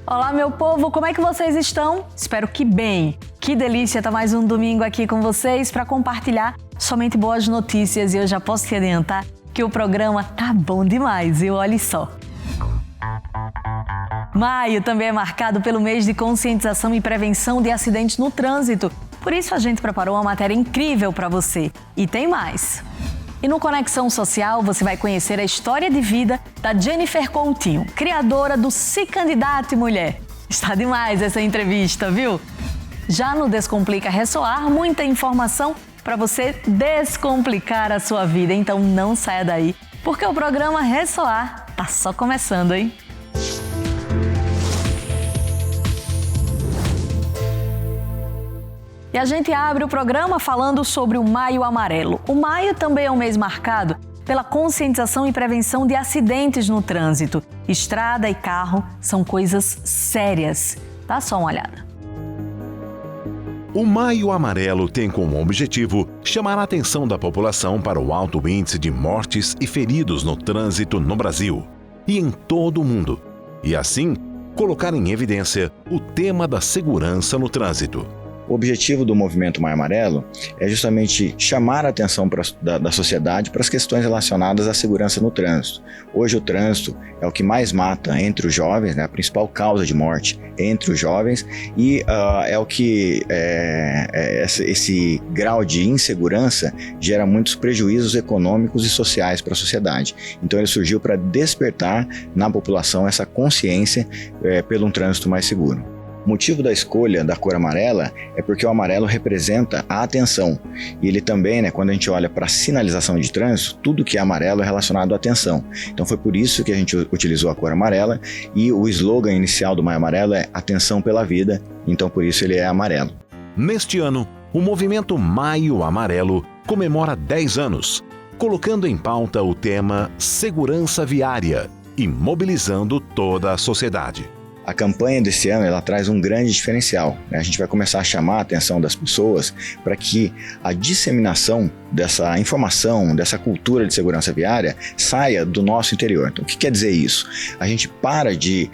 Olá, meu povo, como é que vocês estão? Espero que bem. Que delícia estar mais um domingo aqui com vocês para compartilhar somente boas notícias e eu já posso te adiantar que o programa tá bom demais, viu? Olha só. Maio também é marcado pelo mês de conscientização e prevenção de acidentes no trânsito. Por isso a gente preparou uma matéria incrível para você. E tem mais. E no Conexão Social você vai conhecer a história de vida da Jennifer Coutinho, criadora do Se Candidate Mulher. Está demais essa entrevista, viu? Já no Descomplica Ressoar, muita informação para você descomplicar a sua vida. Então não saia daí, porque o programa Ressoar tá só começando, hein? E a gente abre o programa falando sobre o Maio Amarelo. O maio também é um mês marcado pela conscientização e prevenção de acidentes no trânsito. Estrada e carro são coisas sérias. Dá só uma olhada. O Maio Amarelo tem como objetivo chamar a atenção da população para o alto índice de mortes e feridos no trânsito no Brasil e em todo o mundo. E assim, colocar em evidência o tema da segurança no trânsito. O objetivo do movimento Maio Amarelo é justamente chamar a atenção da sociedade para as questões relacionadas à segurança no trânsito. Hoje o trânsito é o que mais mata entre os jovens, né? A principal causa de morte entre os jovens e é o que esse grau de insegurança gera muitos prejuízos econômicos e sociais para a sociedade. Então ele surgiu para despertar na população essa consciência pelo um trânsito mais seguro. O motivo da escolha da cor amarela é porque o amarelo representa a atenção. E ele também, quando a gente olha para a sinalização de trânsito, tudo que é amarelo é relacionado à atenção. Então foi por isso que a gente utilizou a cor amarela e o slogan inicial do Maio Amarelo é Atenção pela Vida, então por isso ele é amarelo. Neste ano, o movimento Maio Amarelo comemora 10 anos, colocando em pauta o tema Segurança Viária e mobilizando toda a sociedade. A campanha desse ano ela traz um grande diferencial. A gente vai começar a chamar a atenção das pessoas para que a disseminação dessa informação, dessa cultura de segurança viária saia do nosso interior. Então, o que quer dizer isso? A gente para de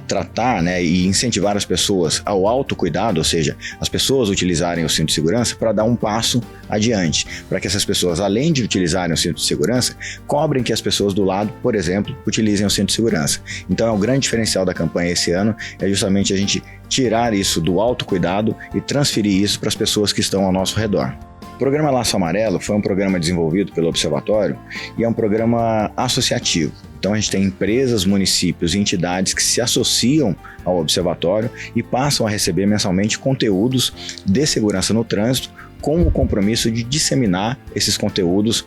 tratar e incentivar as pessoas ao autocuidado, ou seja, as pessoas utilizarem o cinto de segurança para dar um passo adiante, para que essas pessoas, além de utilizarem o cinto de segurança, cobrem que as pessoas do lado, por exemplo, utilizem o cinto de segurança. Então, o grande diferencial da campanha esse ano é justamente a gente tirar isso do autocuidado e transferir isso para as pessoas que estão ao nosso redor. O programa Laço Amarelo foi um programa desenvolvido pelo Observatório e é um programa associativo. Então a gente tem empresas, municípios e entidades que se associam ao Observatório e passam a receber mensalmente conteúdos de segurança no trânsito com o compromisso de disseminar esses conteúdos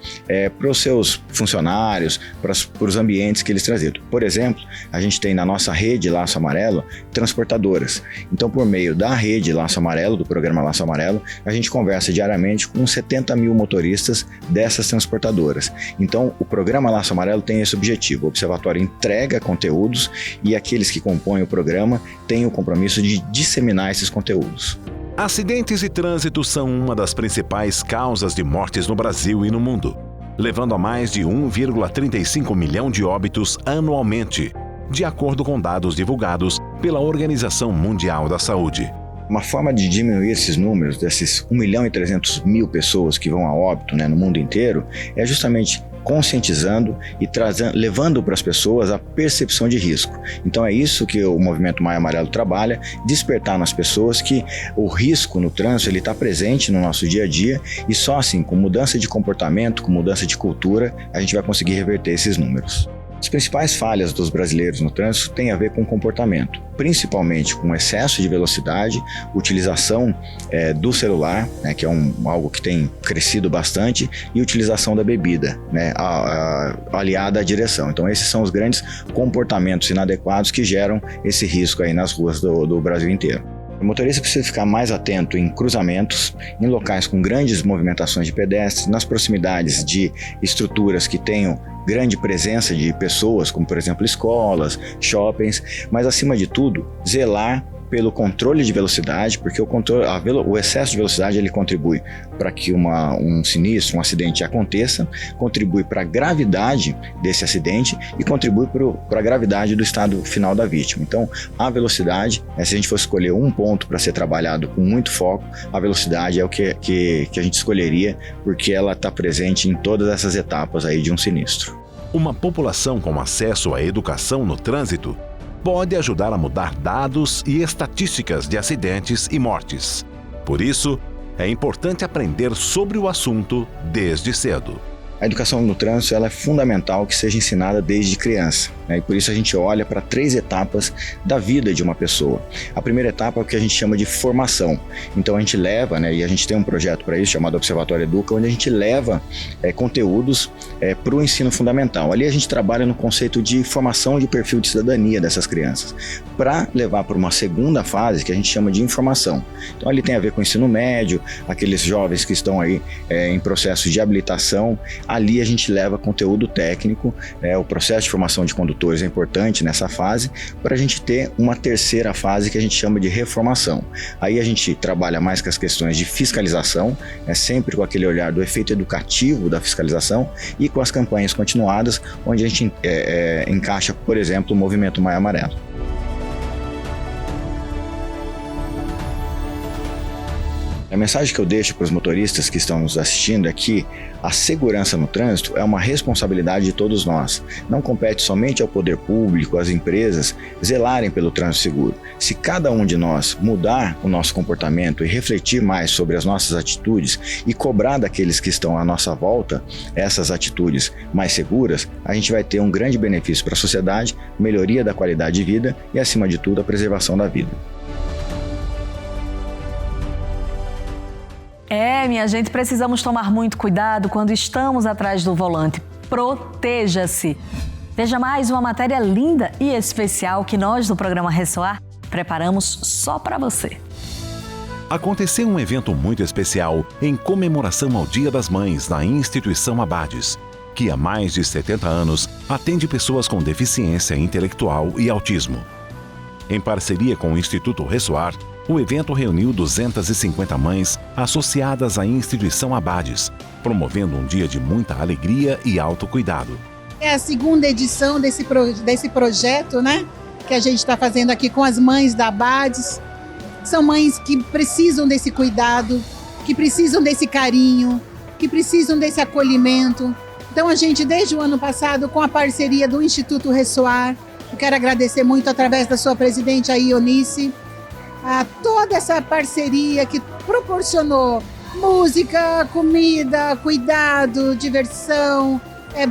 para os seus funcionários, para os ambientes que eles transitam. Por exemplo, a gente tem na nossa rede Laço Amarelo transportadoras. Então, por meio da rede Laço Amarelo, do programa Laço Amarelo, a gente conversa diariamente com 70 mil motoristas dessas transportadoras. Então, o programa Laço Amarelo tem esse objetivo. O Observatório entrega conteúdos e aqueles que compõem o programa têm o compromisso de disseminar esses conteúdos. Acidentes e trânsito são uma das principais causas de mortes no Brasil e no mundo, levando a mais de 1,35 milhão de óbitos anualmente, de acordo com dados divulgados pela Organização Mundial da Saúde. Uma forma de diminuir esses números, desses 1.300.000 pessoas que vão a óbito no mundo inteiro, é justamente conscientizando e levando para as pessoas a percepção de risco. Então é isso que o movimento Maio Amarelo trabalha, despertar nas pessoas que o risco no trânsito está presente no nosso dia a dia e só assim, com mudança de comportamento, com mudança de cultura, a gente vai conseguir reverter esses números. As principais falhas dos brasileiros no trânsito têm a ver com comportamento, principalmente com excesso de velocidade, utilização do celular, que é algo que tem crescido bastante, e utilização da bebida, aliada à direção. Então esses são os grandes comportamentos inadequados que geram esse risco aí nas ruas do Brasil inteiro. O motorista precisa ficar mais atento em cruzamentos, em locais com grandes movimentações de pedestres, nas proximidades de estruturas que tenham grande presença de pessoas, como por exemplo escolas, shoppings, mas acima de tudo, zelar pelo controle de velocidade, porque o excesso de velocidade ele contribui para que um sinistro, um acidente aconteça, contribui para a gravidade desse acidente e contribui para a gravidade do estado final da vítima. Então, a velocidade, se a gente fosse escolher um ponto para ser trabalhado com muito foco, a velocidade é o que a gente escolheria, porque ela está presente em todas essas etapas aí de um sinistro. Uma população com acesso à educação no trânsito pode ajudar a mudar dados e estatísticas de acidentes e mortes. Por isso, é importante aprender sobre o assunto desde cedo. A educação no trânsito ela é fundamental que seja ensinada desde criança, né? E por isso a gente olha para 3 etapas da vida de uma pessoa. A primeira etapa é o que a gente chama de formação. Então a gente leva, né, e a gente tem um projeto para isso chamado Observatório Educa, onde a gente leva conteúdos para o ensino fundamental. Ali a gente trabalha no conceito de formação de perfil de cidadania dessas crianças, para levar para uma segunda fase que a gente chama de informação. Então ali tem a ver com o ensino médio, aqueles jovens que estão aí em processo de habilitação. Ali a gente leva conteúdo técnico, o processo de formação de condutores é importante nessa fase, para a gente ter uma terceira fase que a gente chama de reformação. Aí a gente trabalha mais com as questões de fiscalização, sempre com aquele olhar do efeito educativo da fiscalização e com as campanhas continuadas, onde a gente encaixa, por exemplo, o movimento Maio Amarelo. A mensagem que eu deixo para os motoristas que estão nos assistindo é que a segurança no trânsito é uma responsabilidade de todos nós. Não compete somente ao poder público, às empresas, zelarem pelo trânsito seguro. Se cada um de nós mudar o nosso comportamento e refletir mais sobre as nossas atitudes e cobrar daqueles que estão à nossa volta essas atitudes mais seguras, a gente vai ter um grande benefício para a sociedade, melhoria da qualidade de vida e, acima de tudo, a preservação da vida. Minha gente, precisamos tomar muito cuidado quando estamos atrás do volante. Proteja-se! Veja mais uma matéria linda e especial que nós do programa Ressoar preparamos só para você. Aconteceu um evento muito especial em comemoração ao Dia das Mães na instituição Abades, que há mais de 70 anos atende pessoas com deficiência intelectual e autismo. Em parceria com o Instituto Ressoar, o evento reuniu 250 mães associadas à instituição Abades, promovendo um dia de muita alegria e autocuidado. É a segunda edição desse projeto, né? Que a gente está fazendo aqui com as mães da Abades. São mães que precisam desse cuidado, que precisam desse carinho, que precisam desse acolhimento. Então a gente, desde o ano passado, com a parceria do Instituto Ressoar, eu quero agradecer muito através da sua presidente, a Ionice, a toda essa parceria que proporcionou música, comida, cuidado, diversão,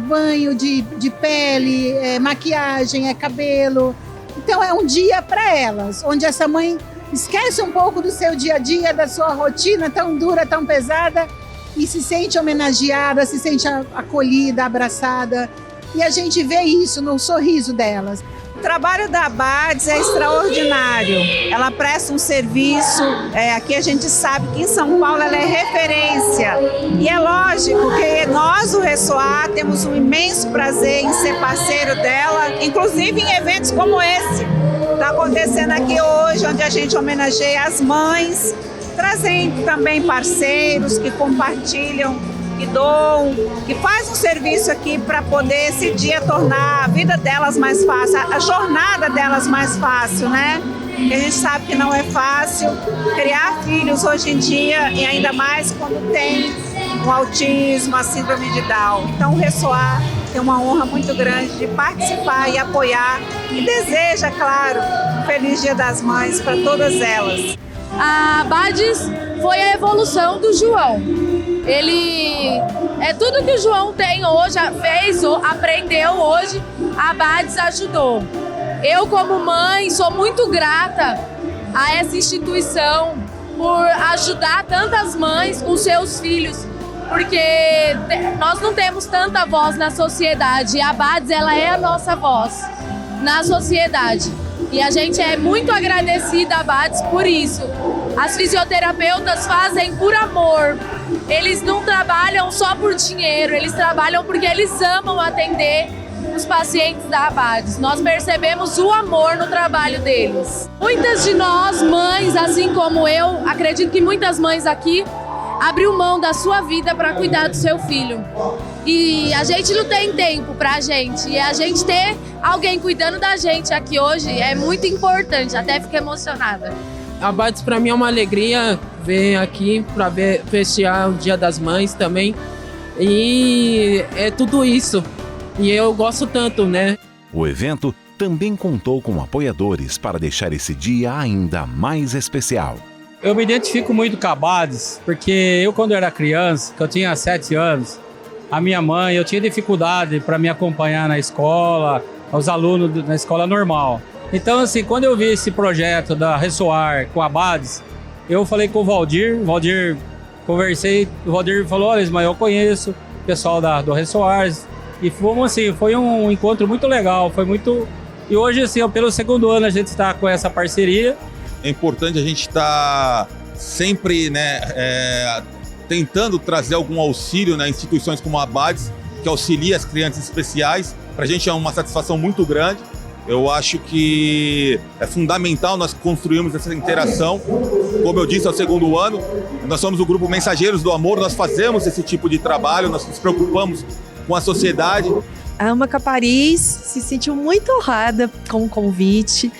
banho de pele, maquiagem, cabelo. Então é um dia para elas, onde essa mãe esquece um pouco do seu dia a dia, da sua rotina tão dura, tão pesada, e se sente homenageada, se sente acolhida, abraçada. E a gente vê isso no sorriso delas. O trabalho da Abades é extraordinário, ela presta um serviço, aqui a gente sabe que em São Paulo ela é referência, e é lógico que nós do Ressoar temos um imenso prazer em ser parceiro dela, inclusive em eventos como esse, está acontecendo aqui hoje, onde a gente homenageia as mães, trazendo também parceiros que compartilham, que doam, que faz um serviço aqui para poder esse dia tornar a vida delas mais fácil, a jornada delas mais fácil, né? E a gente sabe que não é fácil criar filhos hoje em dia, e ainda mais quando tem o autismo, a síndrome de Down. Então o Ressoar tem uma honra muito grande de participar e apoiar, e deseja, claro, um feliz Dia das Mães para todas elas. A Abades foi a evolução do João. Ele é tudo que o João tem hoje, fez, aprendeu hoje, a Abades ajudou. Eu, como mãe, sou muito grata a essa instituição por ajudar tantas mães com seus filhos, porque nós não temos tanta voz na sociedade, e a Abades, ela é a nossa voz na sociedade. E a gente é muito agradecida a Abades por isso. As fisioterapeutas fazem por amor. Eles não trabalham só por dinheiro, eles trabalham porque eles amam atender os pacientes da Abades. Nós percebemos o amor no trabalho deles. Muitas de nós, mães, assim como eu, acredito que muitas mães aqui, abriu mão da sua vida para cuidar do seu filho. E a gente não tem tempo pra gente. E a gente ter alguém cuidando da gente aqui hoje é muito importante. Até fico emocionada. Abades para mim é uma alegria vir aqui para festejar o Dia das Mães também. E é tudo isso. E eu gosto tanto, né? O evento também contou com apoiadores para deixar esse dia ainda mais especial. Eu me identifico muito com a Abades, porque eu, quando era criança, que eu tinha 7 anos, a minha mãe, eu tinha dificuldade para me acompanhar na escola, os alunos na escola normal. Então, assim, quando eu vi esse projeto da Ressoar com a Abades, eu falei com o Valdir, conversei, o Valdir falou, olha, Ismael, eu conheço o pessoal do Ressoar, e fomos assim, foi um encontro muito legal, foi muito... E hoje, assim, pelo segundo ano a gente está com essa parceria. É importante a gente estar sempre, né, tentando trazer algum auxílio, né, instituições como a Abades, que auxilia as crianças especiais. Para a gente é uma satisfação muito grande. Eu acho que é fundamental nós construirmos essa interação. Como eu disse, é o segundo ano. Nós somos o grupo Mensageiros do Amor, nós fazemos esse tipo de trabalho, nós nos preocupamos com a sociedade. A AMACA Paris se sentiu muito honrada com o convite.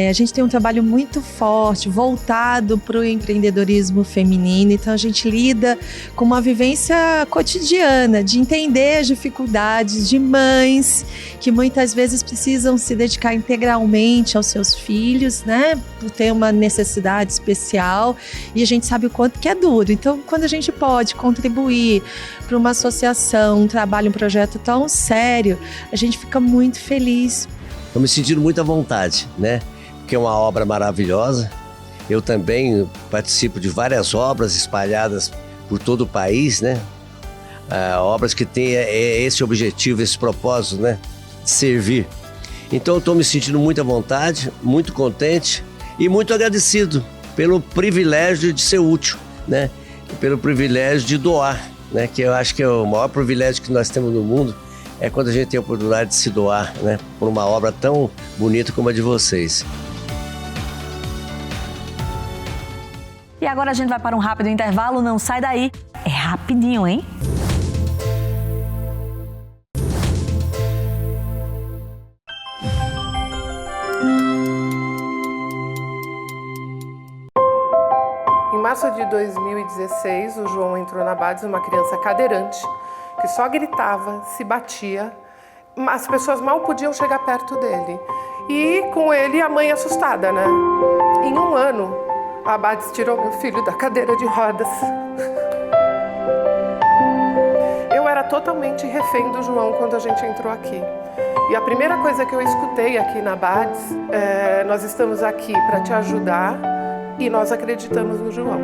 A gente tem um trabalho muito forte, voltado para o empreendedorismo feminino. Então, a gente lida com uma vivência cotidiana, de entender as dificuldades de mães que muitas vezes precisam se dedicar integralmente aos seus filhos, né? Por ter uma necessidade especial. E a gente sabe o quanto que é duro. Então, quando a gente pode contribuir para uma associação, um trabalho, um projeto tão sério, a gente fica muito feliz. Estou me sentindo muito à vontade, né? Porque é uma obra maravilhosa. Eu também participo de várias obras espalhadas por todo o país, né? Obras que têm esse objetivo, esse propósito, né? De servir. Então eu estou me sentindo muito à vontade, muito contente e muito agradecido pelo privilégio de ser útil, né? E pelo privilégio de doar, né? Que eu acho que é o maior privilégio que nós temos no mundo, é quando a gente tem a oportunidade de se doar, né, por uma obra tão bonita como a de vocês. E agora a gente vai para um rápido intervalo, não sai daí. É rapidinho, hein? Em março de 2016, o João entrou na Abades, uma criança cadeirante, que só gritava, se batia, as pessoas mal podiam chegar perto dele. E com ele a mãe assustada, né? Em um ano, a Abades tirou meu filho da cadeira de rodas. Eu era totalmente refém do João quando a gente entrou aqui. E a primeira coisa que eu escutei aqui na Abades é: nós estamos aqui para te ajudar e nós acreditamos no João.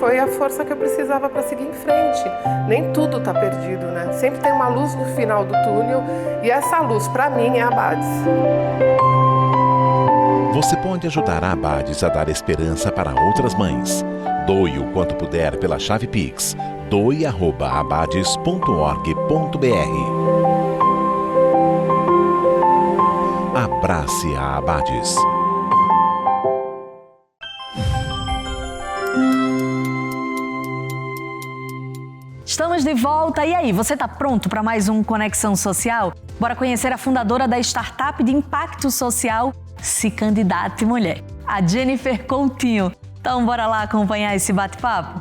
Foi a força que eu precisava para seguir em frente. Nem tudo está perdido, né? Sempre tem uma luz no final do túnel e essa luz, para mim, é a Abades. Você pode ajudar a Abades a dar esperança para outras mães. Doe o quanto puder pela chave Pix. doe@abades.org.br. Abrace a Abades. Estamos de volta. E aí, você está pronto para mais um Conexão Social? Bora conhecer a fundadora da startup de impacto social Se Candidate Mulher, a Jennifer Coutinho. Então, bora lá acompanhar esse bate-papo?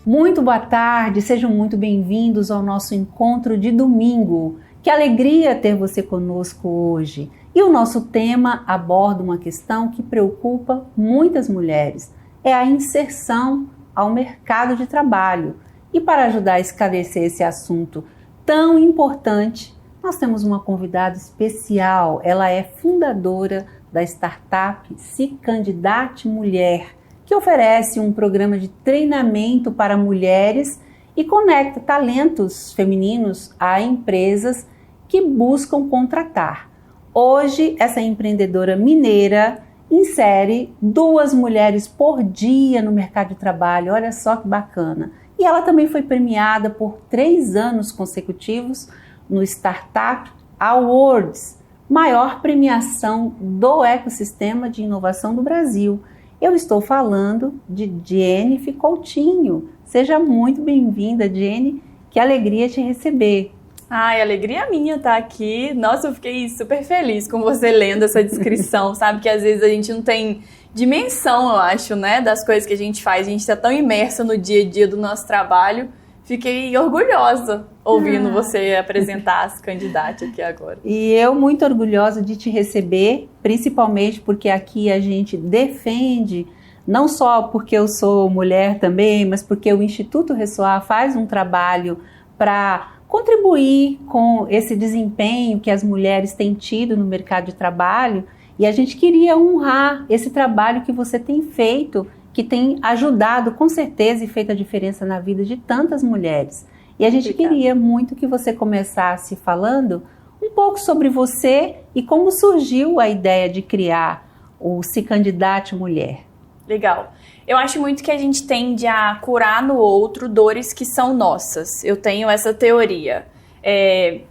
Muito boa tarde, sejam muito bem-vindos ao nosso encontro de domingo. Que alegria ter você conosco hoje. E o nosso tema aborda uma questão que preocupa muitas mulheres, é a inserção ao mercado de trabalho. E para ajudar a esclarecer esse assunto tão importante, nós temos uma convidada especial. Ela é fundadora da startup Se Candidate Mulher, que oferece um programa de treinamento para mulheres e conecta talentos femininos a empresas que buscam contratar. Hoje, essa empreendedora mineira insere 2 mulheres por dia no mercado de trabalho. Olha só que bacana. E ela também foi premiada por 3 anos consecutivos no Startup Awards, maior premiação do ecossistema de inovação do Brasil. Eu estou falando de Jennifer Coutinho. Seja muito bem-vinda, Jenny. Que alegria te receber. Ai, alegria minha estar aqui. Nossa, eu fiquei super feliz com você lendo essa descrição, sabe? Que às vezes a gente não tem dimensão, eu acho, né? Das coisas que a gente faz. A gente está tão imersa no dia a dia do nosso trabalho. Fiquei orgulhosa ouvindo você apresentar as candidatas aqui agora. E eu muito orgulhosa de te receber, principalmente porque aqui a gente defende, não só porque eu sou mulher também, mas porque o Instituto Ressoar faz um trabalho para contribuir com esse desempenho que as mulheres têm tido no mercado de trabalho, e a gente queria honrar esse trabalho que você tem feito, que tem ajudado com certeza e feito a diferença na vida de tantas mulheres. E a gente queria muito que você começasse falando um pouco sobre você e como surgiu a ideia de criar o Se Candidate Mulher. Legal. Eu acho muito que a gente tende a curar no outro dores que são nossas. Eu tenho essa teoria.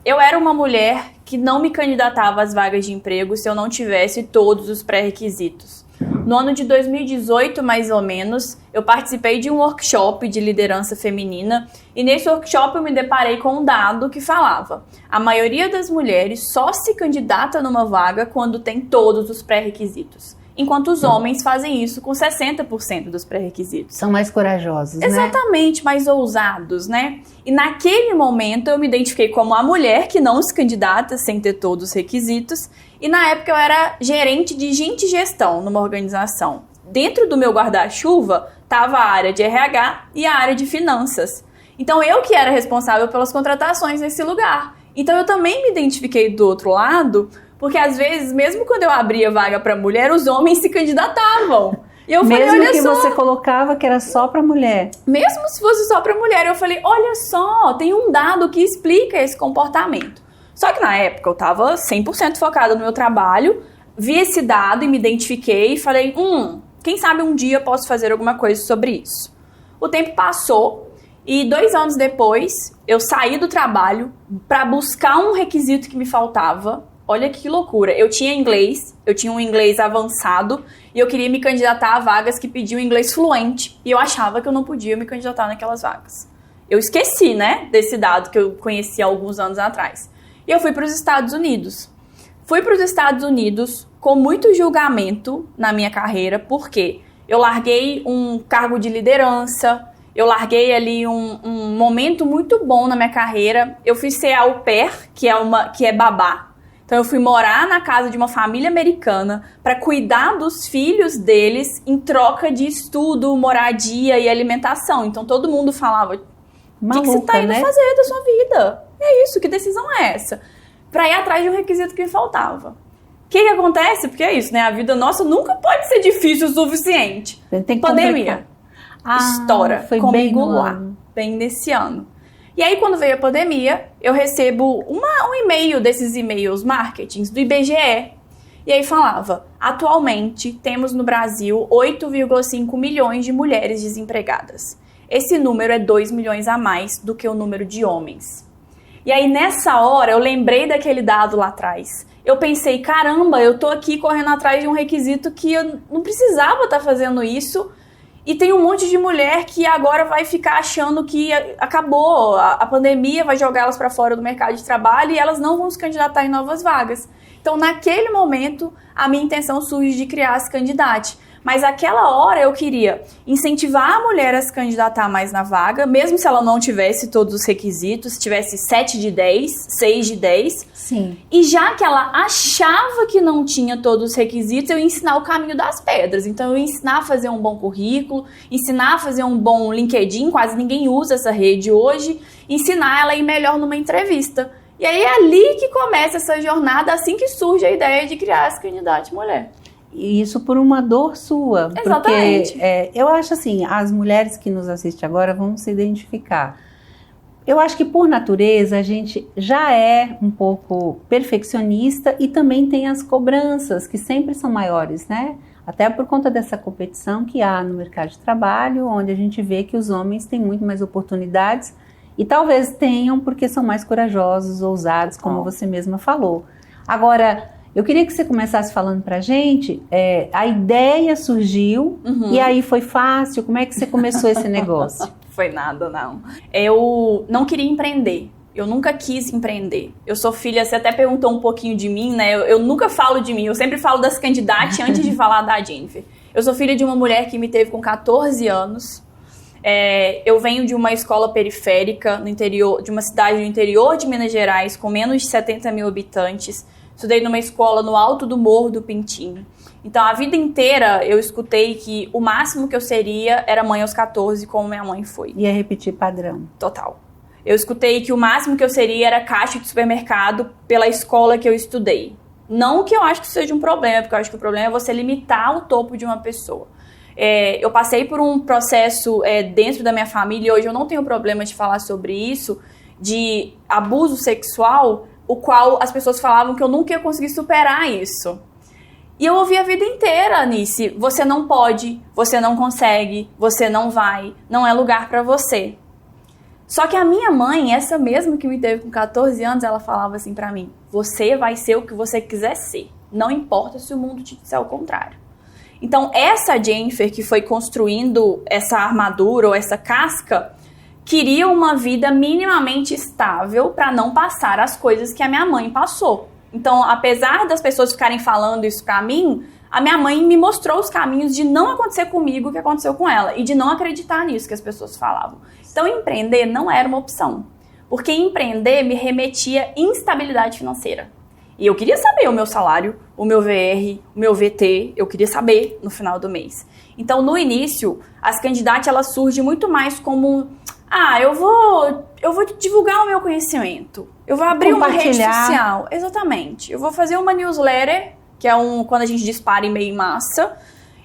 Eu era uma mulher que não me candidatava às vagas de emprego se eu não tivesse todos os pré-requisitos. No ano de 2018, mais ou menos, eu participei de um workshop de liderança feminina e nesse workshop eu me deparei com um dado que falava: a maioria das mulheres só se candidata numa vaga quando tem todos os pré-requisitos, enquanto os homens fazem isso com 60% dos pré-requisitos. São mais corajosos, né? Exatamente, mais ousados, né? E naquele momento eu me identifiquei como a mulher que não se candidata sem ter todos os requisitos. E na época eu era gerente de gente e gestão numa organização. Dentro do meu guarda-chuva estava a área de RH e a área de finanças. Então eu que era responsável pelas contratações nesse lugar. Então eu também me identifiquei do outro lado, porque às vezes, mesmo quando eu abria vaga para mulher, os homens se candidatavam. E eu falei, mesmo olha que só, você colocava que era só para mulher. Mesmo se fosse só para mulher, eu falei, olha só, tem um dado que explica esse comportamento. Só que na época eu estava 100% focada no meu trabalho, vi esse dado e me identifiquei e falei, quem sabe um dia eu posso fazer alguma coisa sobre isso. O tempo passou e 2 anos depois eu saí do trabalho para buscar um requisito que me faltava. Olha que loucura, eu tinha inglês, eu tinha um inglês avançado e eu queria me candidatar a vagas que pediam inglês fluente e eu achava que eu não podia me candidatar naquelas vagas. Eu esqueci, né, desse dado que eu conheci há alguns anos atrás. E eu fui para os Estados Unidos. Fui para os Estados Unidos com muito julgamento na minha carreira, porque eu larguei um cargo de liderança, eu larguei ali um momento muito bom na minha carreira. Eu fui ser au pair, que é babá. Então eu fui morar na casa de uma família americana para cuidar dos filhos deles em troca de estudo, moradia e alimentação. Então todo mundo falava, o que você está indo fazer da sua vida? É isso, que decisão é essa? Para ir atrás de um requisito que me faltava. O que acontece? Porque é isso, né? A vida nossa nunca pode ser difícil o suficiente. Tem que pandemia. Estoura foi comigo lá, bem nesse ano. E aí, quando veio a pandemia, eu recebo um e-mail desses e-mails marketings do IBGE. E aí falava, atualmente temos no Brasil 8,5 milhões de mulheres desempregadas. Esse número é 2 milhões a mais do que o número de homens. E aí, nessa hora, eu lembrei daquele dado lá atrás. Eu pensei, caramba, eu tô aqui correndo atrás de um requisito que eu não precisava estar fazendo isso. E tem um monte de mulher que agora vai ficar achando que acabou, a pandemia vai jogar elas para fora do mercado de trabalho e elas não vão se candidatar em novas vagas. Então, naquele momento, a minha intenção surge de criar Se Candidate. Mas aquela hora eu queria incentivar a mulher a se candidatar mais na vaga, mesmo se ela não tivesse todos os requisitos, tivesse 7 de 10, 6 de 10. Sim. E já que ela achava que não tinha todos os requisitos, eu ia ensinar o caminho das pedras. Então eu ia ensinar a fazer um bom currículo, ensinar a fazer um bom LinkedIn, quase ninguém usa essa rede hoje, ensinar ela a ir melhor numa entrevista. E aí é ali que começa essa jornada, assim que surge a ideia de criar Se Candidate Mulher. E isso por uma dor sua. Exatamente. Porque eu acho assim, as mulheres que nos assistem agora vão se identificar. Eu acho que por natureza a gente já é um pouco perfeccionista e também tem as cobranças que sempre são maiores, né? Até por conta dessa competição que há no mercado de trabalho, onde a gente vê que os homens têm muito mais oportunidades e talvez tenham porque são mais corajosos, ousados, como você mesma falou. Agora, eu queria que você começasse falando pra gente, a ideia surgiu e aí foi fácil? Como é que você começou esse negócio? Foi nada, não. Eu não queria empreender. Eu nunca quis empreender. Eu sou filha, você até perguntou um pouquinho de mim, né? Eu nunca falo de mim, eu sempre falo das candidatas antes de falar da Jennifer. Eu sou filha de uma mulher que me teve com 14 anos. Eu venho de uma escola periférica, no interior, de uma cidade no interior de Minas Gerais, com menos de 70 mil habitantes. Estudei numa escola no alto do Morro do Pintinho. Então, a vida inteira, eu escutei que o máximo que eu seria era mãe aos 14, como minha mãe foi. Ia repetir padrão. Total. Eu escutei que o máximo que eu seria era caixa de supermercado pela escola que eu estudei. Não que eu acho que isso seja um problema, porque eu acho que o problema é você limitar o topo de uma pessoa. Eu passei por um processo dentro da minha família, e hoje eu não tenho problema de falar sobre isso, de abuso sexual, o qual as pessoas falavam que eu nunca ia conseguir superar isso. E eu ouvi a vida inteira, Anice, você não pode, você não consegue, você não vai, não é lugar pra você. Só que a minha mãe, essa mesma que me teve com 14 anos, ela falava assim pra mim, você vai ser o que você quiser ser, não importa se o mundo te disser o contrário. Então essa Jennifer que foi construindo essa armadura ou essa casca, queria uma vida minimamente estável para não passar as coisas que a minha mãe passou. Então, apesar das pessoas ficarem falando isso pra mim, a minha mãe me mostrou os caminhos de não acontecer comigo o que aconteceu com ela e de não acreditar nisso que as pessoas falavam. Então, empreender não era uma opção, porque empreender me remetia à instabilidade financeira. E eu queria saber o meu salário, o meu VR, o meu VT, eu queria saber no final do mês. Então, no início, as candidatas elas surgem muito mais como eu vou divulgar o meu conhecimento. Eu vou abrir uma rede social. Exatamente. Eu vou fazer uma newsletter, que é quando a gente dispara e-mail em massa,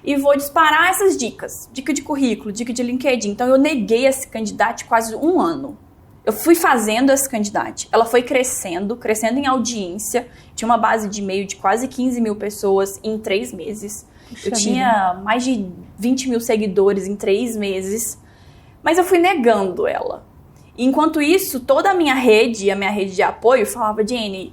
e vou disparar essas dicas. Dica de currículo, dica de LinkedIn. Então, eu neguei esse candidato quase 1 ano. Eu fui fazendo esse candidato. Ela foi crescendo em audiência. Tinha uma base de e-mail de quase 15 mil pessoas em 3 meses. Eu tinha mais de 20 mil seguidores em 3 meses. Mas eu fui negando ela. Enquanto isso, toda a minha rede de apoio falava, Jenny,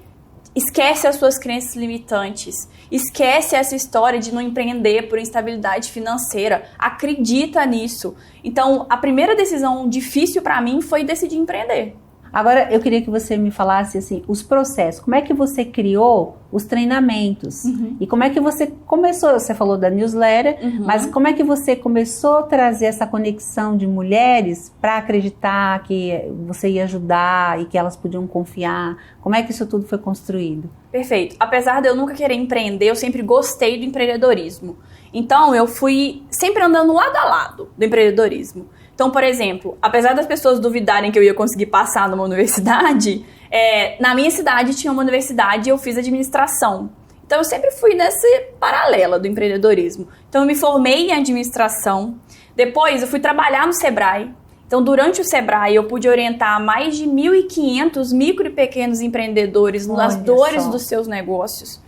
esquece as suas crenças limitantes, esquece essa história de não empreender por instabilidade financeira, acredita nisso. Então, a primeira decisão difícil para mim foi decidir empreender. Agora, eu queria que você me falasse assim, os processos, como é que você criou os treinamentos? E como é que você começou, você falou da newsletter, mas como é que você começou a trazer essa conexão de mulheres para acreditar que você ia ajudar e que elas podiam confiar? Como é que isso tudo foi construído? Perfeito. Apesar de eu nunca querer empreender, eu sempre gostei do empreendedorismo. Então, eu fui sempre andando lado a lado do empreendedorismo. Então, por exemplo, apesar das pessoas duvidarem que eu ia conseguir passar numa universidade, na minha cidade tinha uma universidade e eu fiz administração. Então, eu sempre fui nessa paralela do empreendedorismo. Então, eu me formei em administração. Depois, eu fui trabalhar no Sebrae. Então, durante o Sebrae, eu pude orientar mais de 1.500 micro e pequenos empreendedores nas dores dos seus negócios.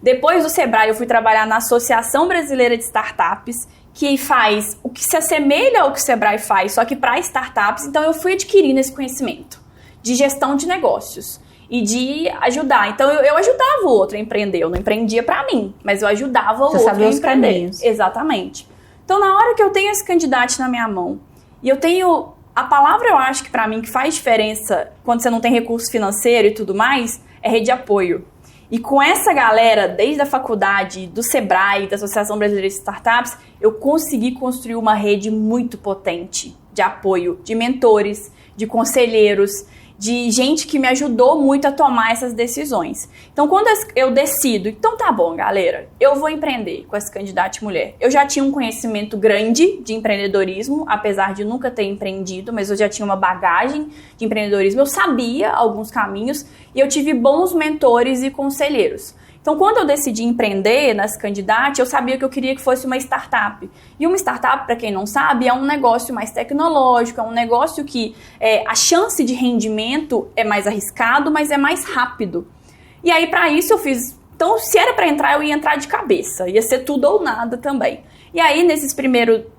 Depois do Sebrae, eu fui trabalhar na Associação Brasileira de Startups, que faz o que se assemelha ao que o Sebrae faz, só que para startups. Então, eu fui adquirindo esse conhecimento de gestão de negócios e de ajudar. Então, eu ajudava o outro a empreender. Eu não empreendia para mim, mas eu ajudava o outro a empreender. Os caminhos. Exatamente. Então, na hora que eu tenho esse candidato na minha mão e eu tenho a palavra, eu acho que para mim que faz diferença quando você não tem recurso financeiro e tudo mais, é rede de apoio. E com essa galera, desde a faculdade, do Sebrae, da Associação Brasileira de Startups, eu consegui construir uma rede muito potente de apoio, de mentores, de conselheiros, de gente que me ajudou muito a tomar essas decisões. Então, quando eu decido, então tá bom, galera, eu vou empreender com essa candidata mulher. Eu já tinha um conhecimento grande de empreendedorismo, apesar de nunca ter empreendido, mas eu já tinha uma bagagem de empreendedorismo, eu sabia alguns caminhos e eu tive bons mentores e conselheiros. Então, quando eu decidi empreender nessa candidata, eu sabia que eu queria que fosse uma startup. E uma startup, para quem não sabe, é um negócio mais tecnológico, é um negócio que a chance de rendimento é mais arriscado, mas é mais rápido. E aí, para isso, eu fiz Então, se era para entrar, eu ia entrar de cabeça. Ia ser tudo ou nada também. E aí,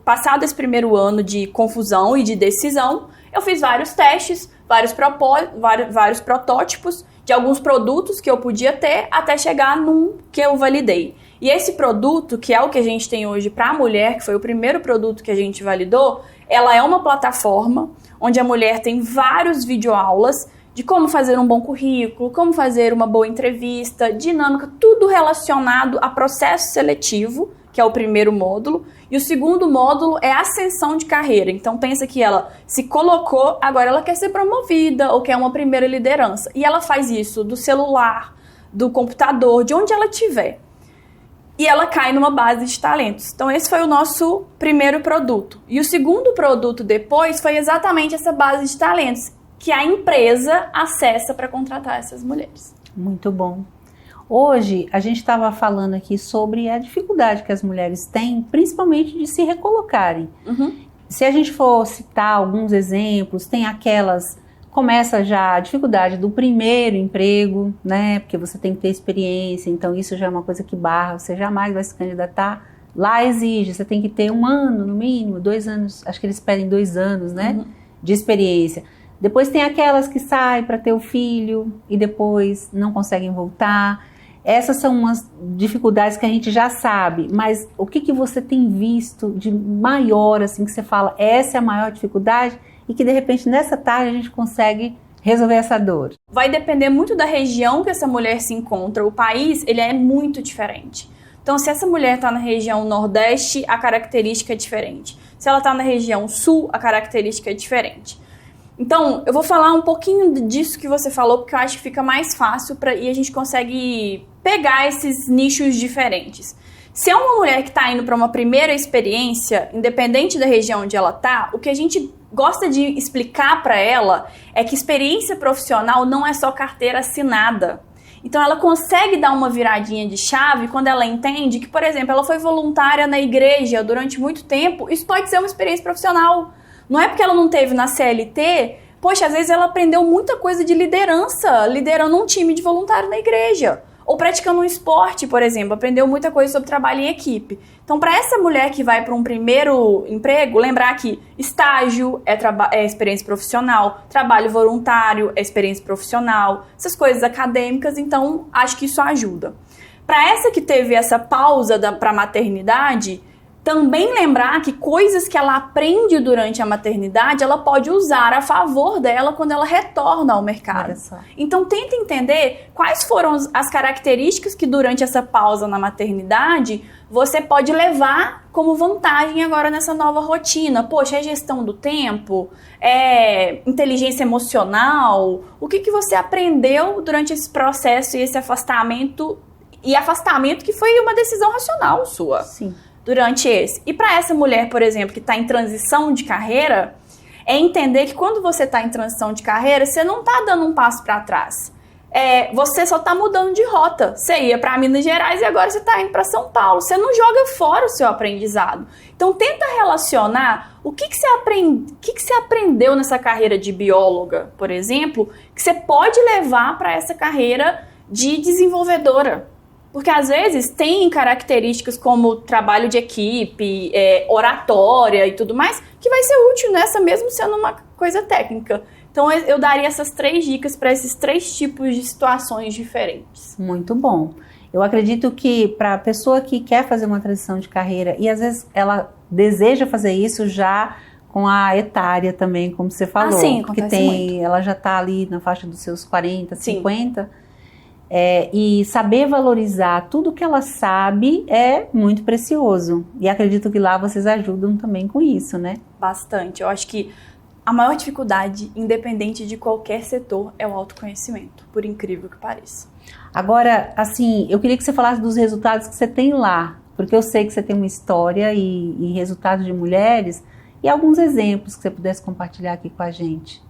passado esse primeiro ano de confusão e de decisão, eu fiz vários testes, vários protótipos de alguns produtos que eu podia ter até chegar num que eu validei. E esse produto, que é o que a gente tem hoje para a mulher, que foi o primeiro produto que a gente validou, ela é uma plataforma onde a mulher tem vários videoaulas de como fazer um bom currículo, como fazer uma boa entrevista, dinâmica, tudo relacionado a processo seletivo, que é o primeiro módulo, e o segundo módulo é ascensão de carreira. Então pensa que ela se colocou, agora ela quer ser promovida ou quer uma primeira liderança. E ela faz isso do celular, do computador, de onde ela estiver. E ela cai numa base de talentos. Então esse foi o nosso primeiro produto. E o segundo produto depois foi exatamente essa base de talentos, que a empresa acessa para contratar essas mulheres. Muito bom. Hoje, a gente estava falando aqui sobre a dificuldade que as mulheres têm, principalmente de se recolocarem. Se a gente for citar alguns exemplos, tem aquelas... Começa já a dificuldade do primeiro emprego, né? Porque você tem que ter experiência, então isso já é uma coisa que barra, você jamais vai se candidatar. Lá exige, você tem que ter 1 ano, no mínimo, 2 anos, acho que eles pedem 2 anos, né? De experiência. Depois tem aquelas que saem para ter o filho e depois não conseguem voltar. Essas são umas dificuldades que a gente já sabe, mas o que você tem visto de maior, assim, que você fala, essa é a maior dificuldade e que de repente nessa tarde a gente consegue resolver essa dor? Vai depender muito da região que essa mulher se encontra. O país, ele é muito diferente. Então, se essa mulher está na região Nordeste, a característica é diferente. Se ela está na região Sul, a característica é diferente. Então, eu vou falar um pouquinho disso que você falou, porque eu acho que fica mais fácil e a gente consegue pegar esses nichos diferentes. Se é uma mulher que está indo para uma primeira experiência, independente da região onde ela está, o que a gente gosta de explicar para ela é que experiência profissional não é só carteira assinada. Então, ela consegue dar uma viradinha de chave quando ela entende que, por exemplo, ela foi voluntária na igreja durante muito tempo, isso pode ser uma experiência profissional. Não é porque ela não teve na CLT, poxa, às vezes ela aprendeu muita coisa de liderança, liderando um time de voluntário na igreja. Ou praticando um esporte, por exemplo, aprendeu muita coisa sobre trabalho em equipe. Então, para essa mulher que vai para um primeiro emprego, lembrar que estágio é experiência profissional, trabalho voluntário é experiência profissional, essas coisas acadêmicas, então acho que isso ajuda. Para essa que teve essa pausa para a maternidade, também lembrar que coisas que ela aprende durante a maternidade, ela pode usar a favor dela quando ela retorna ao mercado. Então, tenta entender quais foram as características que durante essa pausa na maternidade você pode levar como vantagem agora nessa nova rotina. Poxa, é gestão do tempo? É inteligência emocional? O que você aprendeu durante esse processo e esse afastamento? E afastamento que foi uma decisão racional sua. Sim. Durante esse. E para essa mulher, por exemplo, que está em transição de carreira, é entender que quando você está em transição de carreira, você não está dando um passo para trás. Você só está mudando de rota. Você ia para Minas Gerais e agora você está indo para São Paulo. Você não joga fora o seu aprendizado. Então, tenta relacionar o que você aprendeu nessa carreira de bióloga, por exemplo, que você pode levar para essa carreira de desenvolvedora. Porque, às vezes, tem características como trabalho de equipe, oratória e tudo mais, que vai ser útil nessa, mesmo sendo uma coisa técnica. Então, eu daria essas 3 dicas para esses 3 tipos de situações diferentes. Muito bom. Eu acredito que para a pessoa que quer fazer uma transição de carreira, e às vezes ela deseja fazer isso já com a etária também, como você falou. Sim, porque ela já está ali na faixa dos seus 40, 50... e saber valorizar tudo que ela sabe é muito precioso. E acredito que lá vocês ajudam também com isso, né? Bastante. Eu acho que a maior dificuldade, independente de qualquer setor, é o autoconhecimento, por incrível que pareça. Agora, assim, eu queria que você falasse dos resultados que você tem lá, porque eu sei que você tem uma história e resultados de mulheres, e alguns exemplos que você pudesse compartilhar aqui com a gente.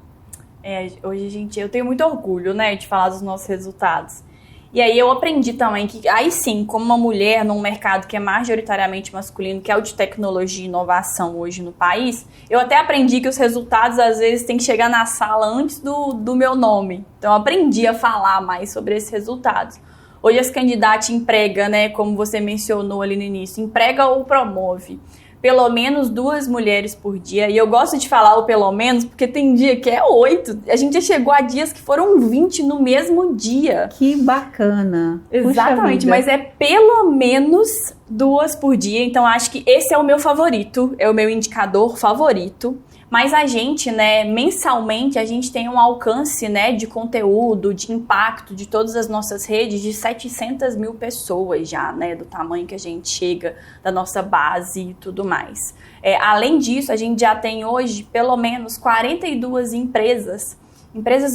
Hoje, gente, eu tenho muito orgulho, né, de falar dos nossos resultados. E aí eu aprendi também que, aí sim, como uma mulher num mercado que é majoritariamente masculino, que é o de tecnologia e inovação hoje no país, eu até aprendi que os resultados, às vezes, têm que chegar na sala antes do meu nome. Então, eu aprendi a falar mais sobre esses resultados. Hoje as candidatas emprega, né, como você mencionou ali no início, emprega ou promove pelo menos 2 mulheres por dia. E eu gosto de falar o pelo menos, porque tem dia que é 8. A gente já chegou a dias que foram 20 no mesmo dia. Que bacana. Exatamente, mas é pelo menos 2 por dia. Então acho que esse é o meu favorito, é o meu indicador favorito. Mas a gente, né, mensalmente, a gente tem um alcance, né, de conteúdo, de impacto de todas as nossas redes de 700 mil pessoas já, né, do tamanho que a gente chega, da nossa base e tudo mais. Além disso, a gente já tem hoje pelo menos 42 empresas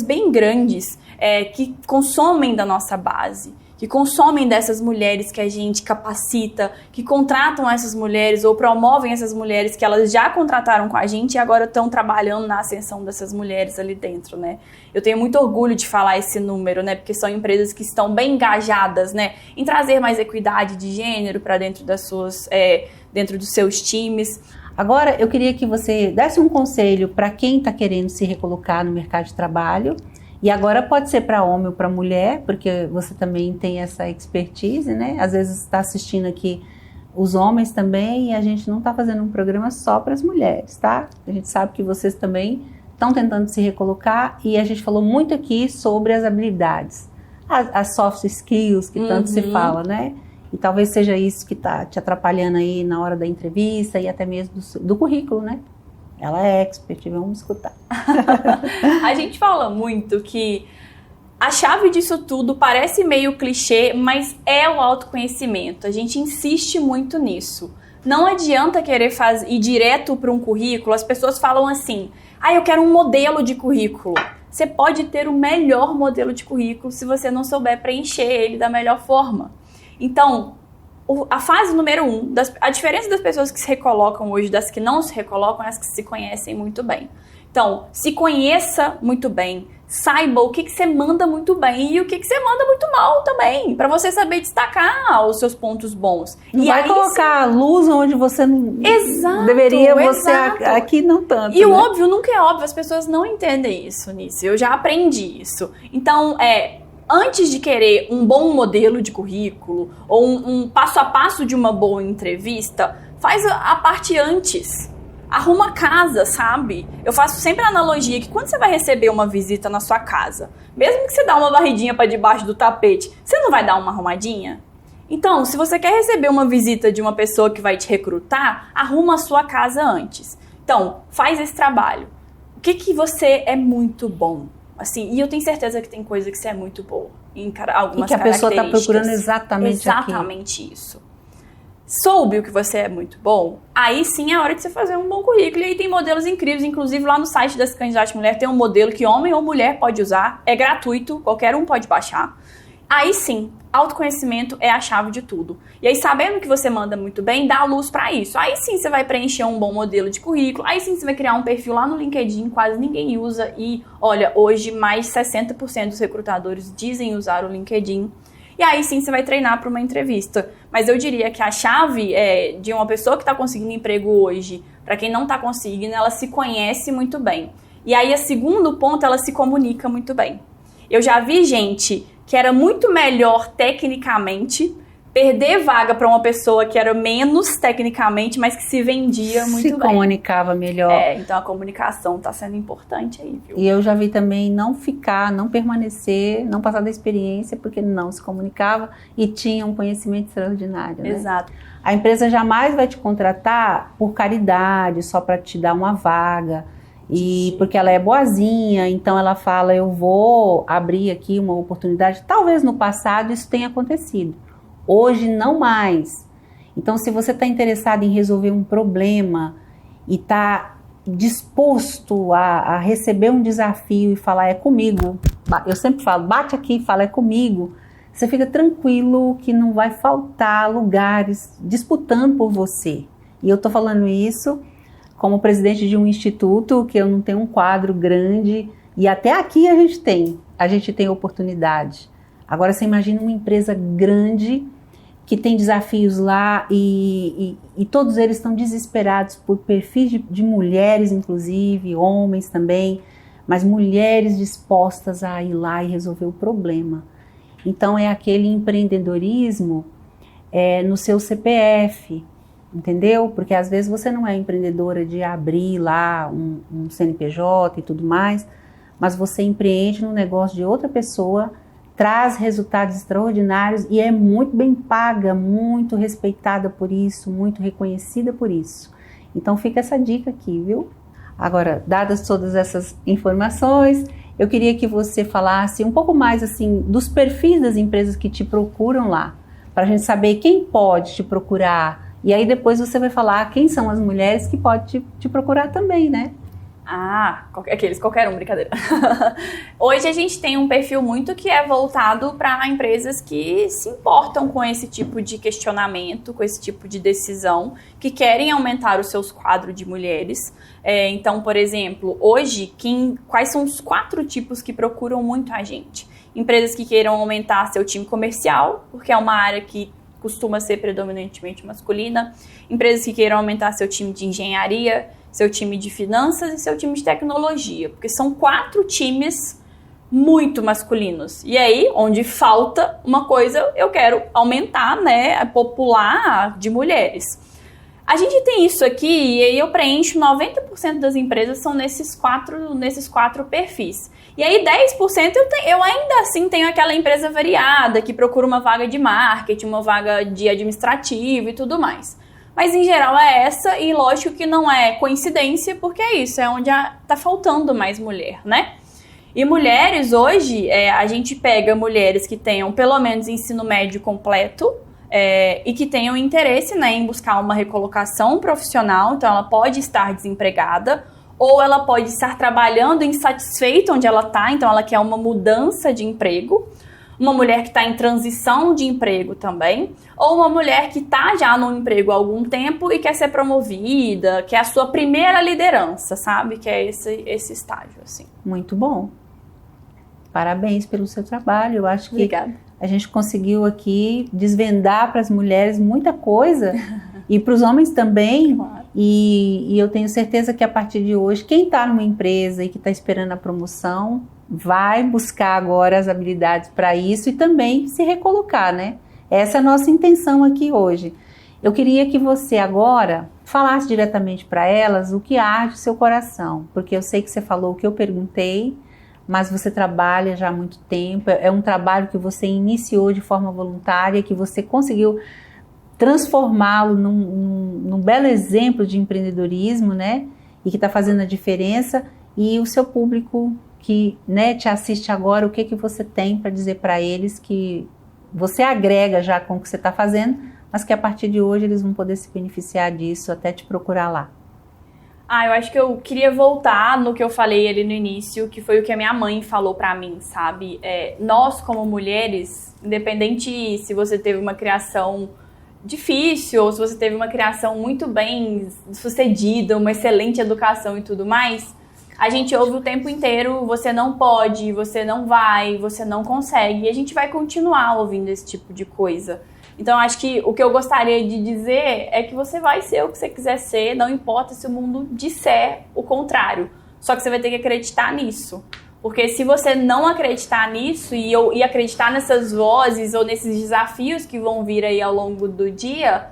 bem grandes, que consomem da nossa base, que consomem dessas mulheres que a gente capacita, que contratam essas mulheres ou promovem essas mulheres que elas já contrataram com a gente e agora estão trabalhando na ascensão dessas mulheres ali dentro, né? Eu tenho muito orgulho de falar esse número, né? Porque são empresas que estão bem engajadas, né, em trazer mais equidade de gênero para dentro dentro dos seus times. Agora, eu queria que você desse um conselho para quem está querendo se recolocar no mercado de trabalho. E agora pode ser para homem ou para mulher, porque você também tem essa expertise, né? Às vezes está assistindo aqui os homens também e a gente não está fazendo um programa só para as mulheres, tá? A gente sabe que vocês também estão tentando se recolocar e a gente falou muito aqui sobre as habilidades, as soft skills que tanto se fala, né? E talvez seja isso que está te atrapalhando aí na hora da entrevista e até mesmo do currículo, né? Ela é expert, vamos escutar. A gente fala muito que a chave disso tudo parece meio clichê, mas é o autoconhecimento. A gente insiste muito nisso. Não adianta querer ir direto para um currículo. As pessoas falam assim, eu quero um modelo de currículo. Você pode ter o melhor modelo de currículo se você não souber preencher ele da melhor forma. Então, a fase número 1, a diferença das pessoas que se recolocam hoje das que não se recolocam é as que se conhecem muito bem. Então, se conheça muito bem, saiba o que você manda muito bem e o que você manda muito mal também, para você saber destacar os seus pontos bons. Não vai colocar luz onde você não deveria, você aqui não tanto. E o óbvio nunca é óbvio, as pessoas não entendem isso, Nice. Eu já aprendi isso. Então, antes de querer um bom modelo de currículo ou um passo a passo de uma boa entrevista, faz a parte antes. Arruma a casa, sabe? Eu faço sempre a analogia que quando você vai receber uma visita na sua casa, mesmo que você dá uma varridinha para debaixo do tapete, você não vai dar uma arrumadinha? Então, se você quer receber uma visita de uma pessoa que vai te recrutar, arruma a sua casa antes. Então, faz esse trabalho. O que você é muito bom? Assim, e eu tenho certeza que tem coisa que você é muito boa em algumas características. E que a pessoa está procurando exatamente isso. Soube o que você é muito bom, aí sim é a hora de você fazer um bom currículo. E aí tem modelos incríveis, inclusive lá no site das Candidatas Mulher tem um modelo que homem ou mulher pode usar, é gratuito, qualquer um pode baixar. Aí sim, autoconhecimento é a chave de tudo. E aí, sabendo que você manda muito bem, dá luz pra isso. Aí sim você vai preencher um bom modelo de currículo, aí sim você vai criar um perfil lá no LinkedIn, quase ninguém usa. E, olha, hoje mais de 60% dos recrutadores dizem usar o LinkedIn. E aí sim você vai treinar para uma entrevista. Mas eu diria que a chave de uma pessoa que está conseguindo emprego hoje, para quem não está conseguindo, ela se conhece muito bem. E aí, o segundo ponto, ela se comunica muito bem. Eu já vi gente que era muito melhor tecnicamente, perder vaga para uma pessoa que era menos tecnicamente, mas que se vendia muito bem. Se comunicava melhor. Então a comunicação está sendo importante aí, viu? E eu já vi também não permanecer, não passar da experiência, porque não se comunicava e tinha um conhecimento extraordinário, né? Exato. A empresa jamais vai te contratar por caridade, só para te dar uma vaga. E porque ela é boazinha, então ela fala, eu vou abrir aqui uma oportunidade. Talvez no passado isso tenha acontecido. Hoje não mais. Então, se você está interessado em resolver um problema e está disposto a receber um desafio e falar, é comigo. Eu sempre falo, bate aqui e fala, é comigo. Você fica tranquilo que não vai faltar lugares disputando por você. E eu estou falando isso como presidente de um instituto, que eu não tenho um quadro grande, e até aqui a gente tem oportunidade. Agora você imagina uma empresa grande, que tem desafios lá, e todos eles estão desesperados por perfis de mulheres, inclusive, homens também, mas mulheres dispostas a ir lá e resolver o problema. Então é aquele empreendedorismo no seu CPF, entendeu? Porque às vezes você não é empreendedora de abrir lá um CNPJ e tudo mais, mas você empreende no negócio de outra pessoa, traz resultados extraordinários e é muito bem paga, muito respeitada por isso, muito reconhecida por isso. Então fica essa dica aqui, viu? Agora, dadas todas essas informações, eu queria que você falasse um pouco mais assim dos perfis das empresas que te procuram lá, para a gente saber quem pode te procurar. E aí depois você vai falar quem são as mulheres que podem te procurar também, né? Qualquer um, brincadeira. Hoje a gente tem um perfil muito que é voltado para empresas que se importam com esse tipo de questionamento, com esse tipo de decisão, que querem aumentar os seus quadros de mulheres. Então, por exemplo, hoje, quais são os 4 tipos que procuram muito a gente? Empresas que queiram aumentar seu time comercial, porque é uma área que costuma ser predominantemente masculina. Empresas que queiram aumentar seu time de engenharia, seu time de finanças e seu time de tecnologia, porque são 4 times muito masculinos. E aí, onde falta uma coisa, eu quero aumentar, né, popular de mulheres. A gente tem isso aqui e aí eu preencho 90% das empresas são nesses quatro perfis. E aí 10% eu ainda assim tenho aquela empresa variada que procura uma vaga de marketing, uma vaga de administrativo e tudo mais. Mas em geral é essa, e lógico que não é coincidência, porque é isso, é onde tá faltando mais mulher, né? E mulheres hoje, a gente pega mulheres que tenham pelo menos ensino médio completo e que tenham interesse, né, em buscar uma recolocação profissional, então ela pode estar desempregada, ou ela pode estar trabalhando insatisfeita onde ela está, então ela quer uma mudança de emprego. Uma mulher que está em transição de emprego também, ou uma mulher que está já no emprego há algum tempo e quer ser promovida, que é a sua primeira liderança, sabe? Que é esse estágio, assim. Muito bom. Parabéns pelo seu trabalho. Eu acho que Obrigada. A gente conseguiu aqui desvendar para as mulheres muita coisa e para os homens também. Claro. E eu tenho certeza que a partir de hoje, quem está numa empresa e que está esperando a promoção, vai buscar agora as habilidades para isso e também se recolocar, né? Essa é a nossa intenção aqui hoje. Eu queria que você agora falasse diretamente para elas o que arde o seu coração, porque eu sei que você falou o que eu perguntei, mas você trabalha já há muito tempo, é um trabalho que você iniciou de forma voluntária, que você conseguiu transformá-lo num belo exemplo de empreendedorismo, né? E que está fazendo a diferença, e o seu público que, né, te assiste agora, o que você tem para dizer para eles que você agrega já com o que você está fazendo, mas que a partir de hoje eles vão poder se beneficiar disso, até te procurar lá. Eu acho que eu queria voltar no que eu falei ali no início, que foi o que a minha mãe falou pra mim, sabe? Nós, como mulheres, independente se você teve uma criação difícil ou se você teve uma criação muito bem sucedida, uma excelente educação e tudo mais, a gente ouve o tempo inteiro, você não pode, você não vai, você não consegue, e a gente vai continuar ouvindo esse tipo de coisa. Então, acho que o que eu gostaria de dizer é que você vai ser o que você quiser ser, não importa se o mundo disser o contrário. Só que você vai ter que acreditar nisso. Porque se você não acreditar nisso e acreditar nessas vozes ou nesses desafios que vão vir aí ao longo do dia,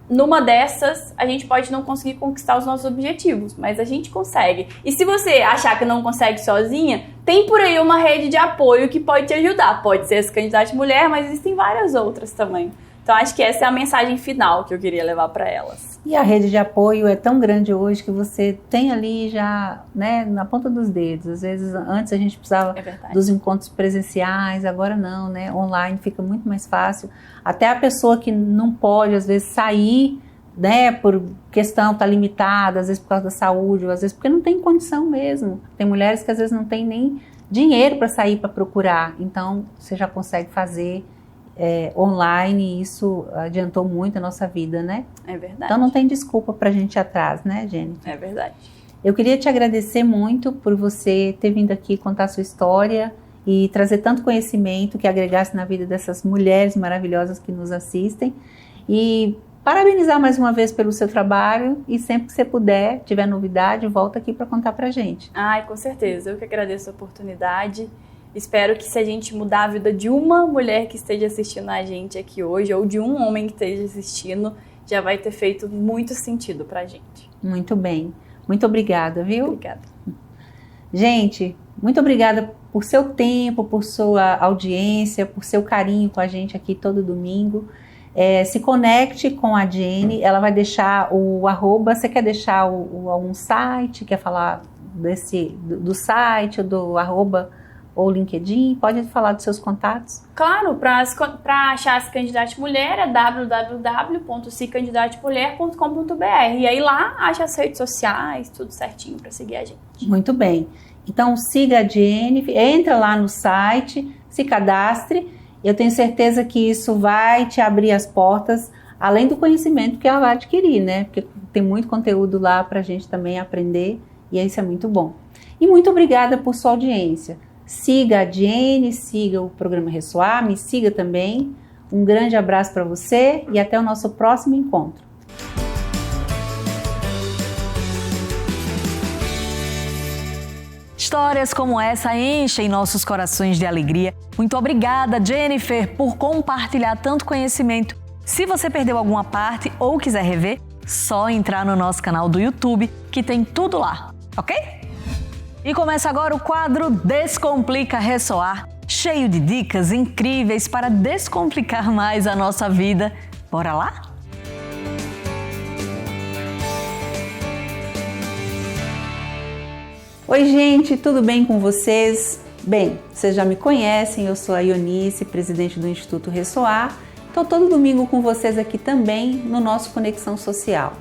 numa dessas, a gente pode não conseguir conquistar os nossos objetivos, mas a gente consegue. E se você achar que não consegue sozinha, tem por aí uma rede de apoio que pode te ajudar. Pode ser esse candidato de mulher, mas existem várias outras também. Então, acho que essa é a mensagem final que eu queria levar para elas. E a rede de apoio é tão grande hoje que você tem ali já, né, na ponta dos dedos. Às vezes, antes a gente precisava dos encontros presenciais, agora não, né? Online fica muito mais fácil. Até a pessoa que não pode, às vezes, sair, né, por questão, tá limitada, às vezes por causa da saúde, ou às vezes porque não tem condição mesmo. Tem mulheres que às vezes não tem nem dinheiro para sair para procurar. Então, você já consegue fazer online, e isso adiantou muito a nossa vida, né? É verdade. Então não tem desculpa pra gente ir atrás, né, Jenny? É verdade. Eu queria te agradecer muito por você ter vindo aqui contar a sua história e trazer tanto conhecimento que agregasse na vida dessas mulheres maravilhosas que nos assistem, e parabenizar mais uma vez pelo seu trabalho, e sempre que você puder, tiver novidade, volta aqui para contar pra gente. Com certeza. Eu que agradeço a oportunidade. Espero que se a gente mudar a vida de uma mulher que esteja assistindo a gente aqui hoje, ou de um homem que esteja assistindo, já vai ter feito muito sentido pra gente. Muito bem. Muito obrigada, viu? Obrigada. Gente, muito obrigada por seu tempo, por sua audiência, por seu carinho com a gente aqui todo domingo. Se conecte com a Jenny, ela vai deixar o arroba. Você quer deixar algum site, quer falar do site, do arroba ou LinkedIn? Pode falar dos seus contatos? Claro, para achar Se Candidate Mulher é www.secandidatemulher.com.br e aí lá acha as redes sociais, tudo certinho para seguir a gente. Muito bem. Então siga a Jenny, entra lá no site, se cadastre. Eu tenho certeza que isso vai te abrir as portas, além do conhecimento que ela vai adquirir, né? Porque tem muito conteúdo lá para a gente também aprender e isso é muito bom. E muito obrigada por sua audiência. Siga a Jenny, siga o programa Ressoar, me siga também. Um grande abraço para você e até o nosso próximo encontro. Histórias como essa enchem nossos corações de alegria. Muito obrigada, Jennifer, por compartilhar tanto conhecimento. Se você perdeu alguma parte ou quiser rever, só entrar no nosso canal do YouTube, que tem tudo lá, ok? E começa agora o quadro Descomplica Ressoar, cheio de dicas incríveis para descomplicar mais a nossa vida. Bora lá? Oi, gente, tudo bem com vocês? Bem, vocês já me conhecem, eu sou a Ionice, presidente do Instituto Ressoar. Estou todo domingo com vocês aqui também no nosso Conexão Social.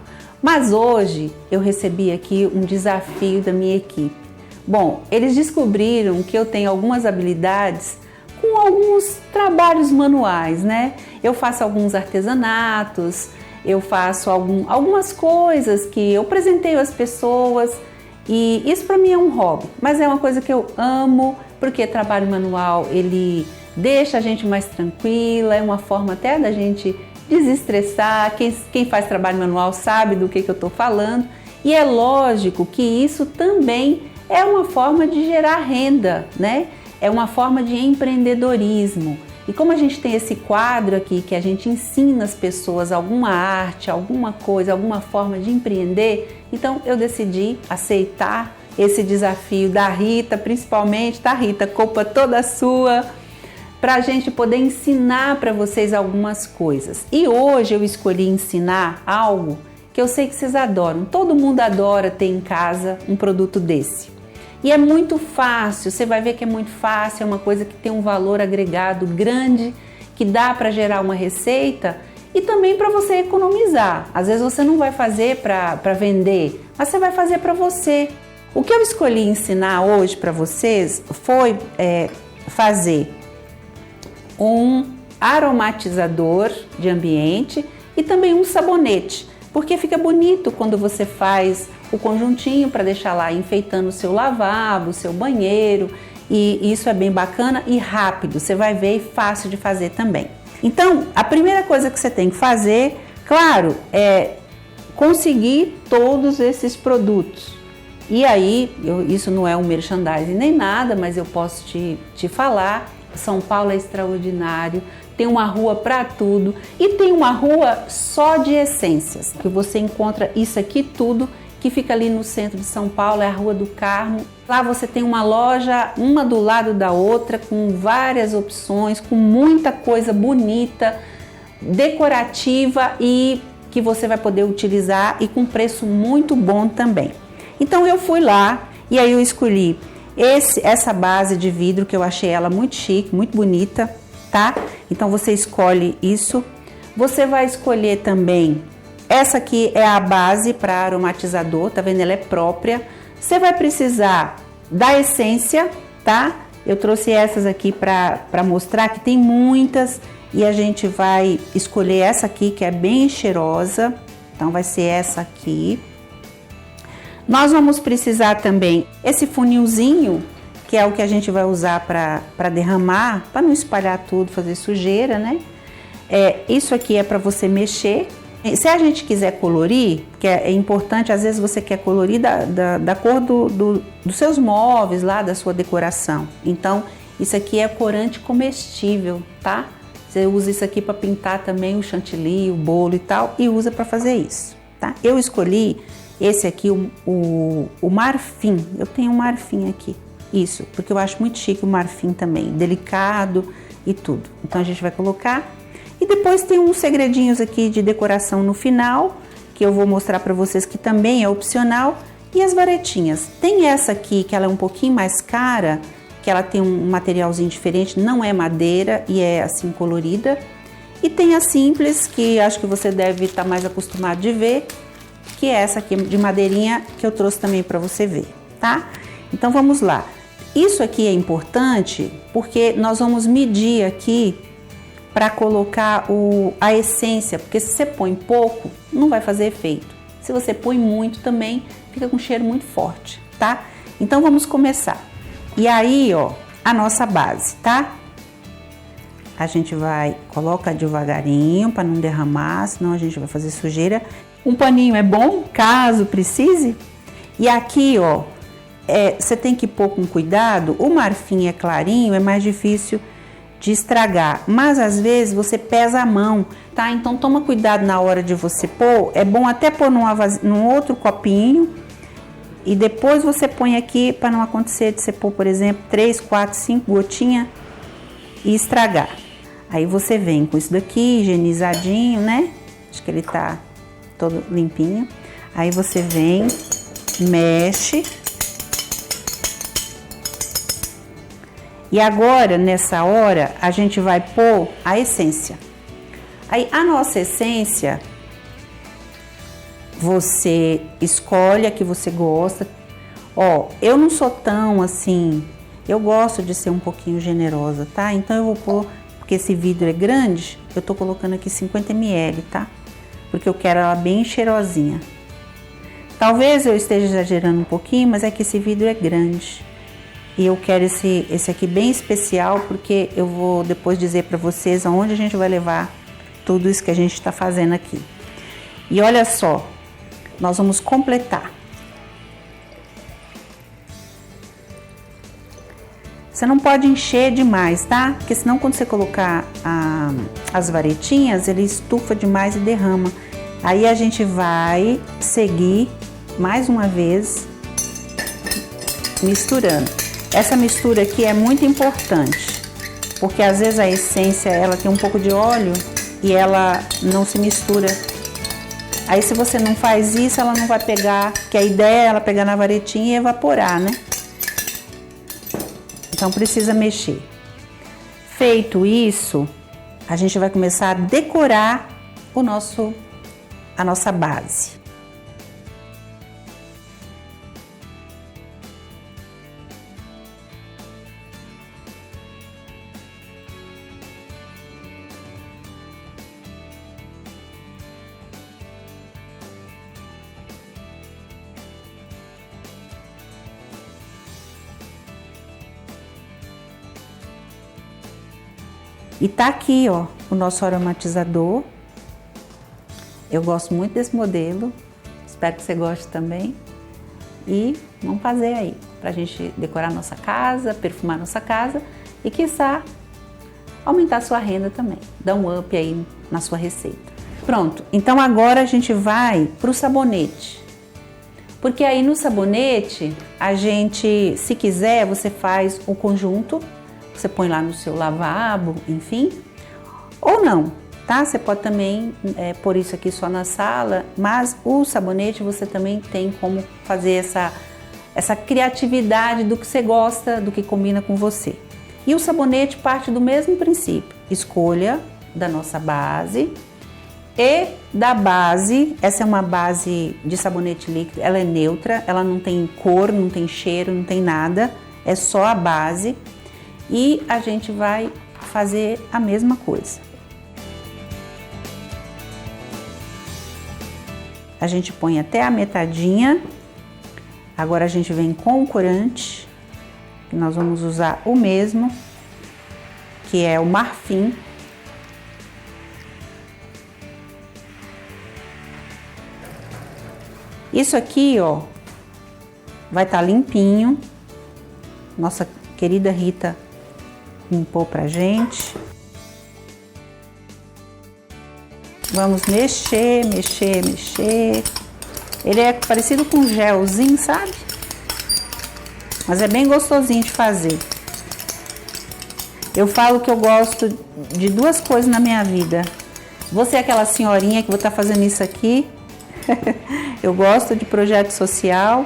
Mas hoje eu recebi aqui um desafio da minha equipe. Bom, eles descobriram que eu tenho algumas habilidades com alguns trabalhos manuais, né? Eu faço alguns artesanatos, eu faço algumas coisas que eu presenteio às pessoas e isso para mim é um hobby, mas é uma coisa que eu amo porque trabalho manual ele deixa a gente mais tranquila, é uma forma até da gente desestressar. Quem faz trabalho manual sabe do que eu estou falando e é lógico que isso também é uma forma de gerar renda, né? É uma forma de empreendedorismo. E como a gente tem esse quadro aqui que a gente ensina as pessoas alguma arte, alguma coisa, alguma forma de empreender, então eu decidi aceitar esse desafio da Rita, principalmente, tá, Rita? Culpa toda sua, para a gente poder ensinar para vocês algumas coisas. E hoje eu escolhi ensinar algo que eu sei que vocês adoram. Todo mundo adora ter em casa um produto desse. E é muito fácil, você vai ver que é muito fácil, é uma coisa que tem um valor agregado grande, que dá para gerar uma receita e também para você economizar. Às vezes você não vai fazer para vender, mas você vai fazer para você. O que eu escolhi ensinar hoje para vocês foi fazer um aromatizador de ambiente e também um sabonete, porque fica bonito quando você faz o conjuntinho para deixar lá enfeitando o seu lavabo, o seu banheiro, e isso é bem bacana e rápido, você vai ver, e fácil de fazer também. Então, a primeira coisa que você tem que fazer, claro, é conseguir todos esses produtos. E aí, isso não é um merchandising nem nada, mas eu posso te falar, São Paulo é extraordinário, tem uma rua para tudo e tem uma rua só de essências, que você encontra isso aqui tudo, que fica ali no centro de São Paulo, é a Rua do Carmo. Lá você tem uma loja, uma do lado da outra, com várias opções, com muita coisa bonita, decorativa e que você vai poder utilizar e com preço muito bom também. Então eu fui lá e aí eu escolhi essa base de vidro que eu achei ela muito chique, muito bonita, tá? Então você escolhe isso. Você vai escolher também, essa aqui é a base para aromatizador, tá vendo? Ela é própria. Você vai precisar da essência, tá? Eu trouxe essas aqui para mostrar que tem muitas e a gente vai escolher essa aqui que é bem cheirosa. Então vai ser essa aqui. Nós vamos precisar também esse funilzinho, que é o que a gente vai usar para derramar, para não espalhar tudo, fazer sujeira, né? Isso aqui é para você mexer. Se a gente quiser colorir, que é importante, às vezes você quer colorir da cor dos seus móveis lá, da sua decoração. Então, Isso aqui é corante comestível, tá? Você usa isso aqui para pintar também o chantilly, o bolo e tal, e usa para fazer isso, tá? Eu escolhi esse aqui, o marfim. Eu tenho um marfim aqui, isso, porque eu acho muito chique o marfim também, delicado e tudo. Então a gente vai colocar. E depois tem uns segredinhos aqui de decoração no final, que eu vou mostrar para vocês que também é opcional. E as varetinhas. Tem essa aqui, que ela é um pouquinho mais cara, que ela tem um materialzinho diferente, não é madeira e é assim colorida. E tem a simples, que acho que você deve estar mais acostumado de ver, que é essa aqui de madeirinha, que eu trouxe também para você ver, tá? Então vamos lá. Isso aqui é importante porque nós vamos medir aqui para colocar a essência, porque se você põe pouco, não vai fazer efeito. Se você põe muito também, fica com cheiro muito forte, tá? Então vamos começar. E aí, ó, a nossa base, tá? A gente coloca devagarinho para não derramar, senão a gente vai fazer sujeira. Um paninho é bom, caso precise. E aqui, ó, você tem que pôr com cuidado. O marfim é clarinho, é mais difícil de estragar, mas às vezes você pesa a mão, tá? Então toma cuidado na hora de você pôr. É bom até pôr num outro copinho e depois você põe aqui para não acontecer de você pôr, por exemplo, 3, 4, 5 gotinhas e estragar. Aí você vem com isso daqui higienizadinho, né? Acho que ele tá todo limpinho. Aí você vem, mexe. E agora, nessa hora, a gente vai pôr a essência. Aí, a nossa essência, você escolhe a que você gosta. Ó, eu não sou tão assim, eu gosto de ser um pouquinho generosa, tá? Então, eu vou pôr, porque esse vidro é grande, eu tô colocando aqui 50 ml, tá? Porque eu quero ela bem cheirosinha. Talvez eu esteja exagerando um pouquinho, mas é que esse vidro é grande. E eu quero esse aqui bem especial, porque eu vou depois dizer para vocês aonde a gente vai levar tudo isso que a gente está fazendo aqui. E olha só, nós vamos completar. Você não pode encher demais, tá? Porque senão quando você colocar as varetinhas, ele estufa demais e derrama. Aí a gente vai seguir mais uma vez misturando. Essa mistura aqui é muito importante, porque às vezes a essência ela tem um pouco de óleo e ela não se mistura. Aí se você não faz isso, ela não vai pegar, que a ideia é ela pegar na varetinha e evaporar, né? Então precisa mexer. Feito isso, a gente vai começar a decorar a nossa base. E tá aqui, ó, o nosso aromatizador. Eu gosto muito desse modelo, espero que você goste também. E vamos fazer aí, pra gente decorar nossa casa, perfumar nossa casa e, quiçá, aumentar a sua renda também. Dá um up aí na sua receita. Pronto, então agora a gente vai pro sabonete. Porque aí no sabonete, a gente, se quiser, você faz o conjunto. Você põe lá no seu lavabo, enfim, ou não, tá? Você pode também pôr isso aqui só na sala, mas o sabonete você também tem como fazer essa criatividade do que você gosta, do que combina com você. E o sabonete parte do mesmo princípio, escolha da nossa base e da base, essa é uma base de sabonete líquido, ela é neutra, ela não tem cor, não tem cheiro, não tem nada, é só a base. E a gente vai fazer a mesma coisa. A gente põe até a metadinha. Agora a gente vem com o corante, que nós vamos usar o mesmo, que é o marfim. Isso aqui, ó, vai estar limpinho. Nossa querida Rita impor pra gente. Vamos mexer, mexer, mexer. Ele é parecido com um gelzinho, sabe? Mas é bem gostosinho de fazer. Eu falo que eu gosto de 2 coisas na minha vida. Você é aquela senhorinha que vou estar fazendo isso aqui. Eu gosto de projeto social.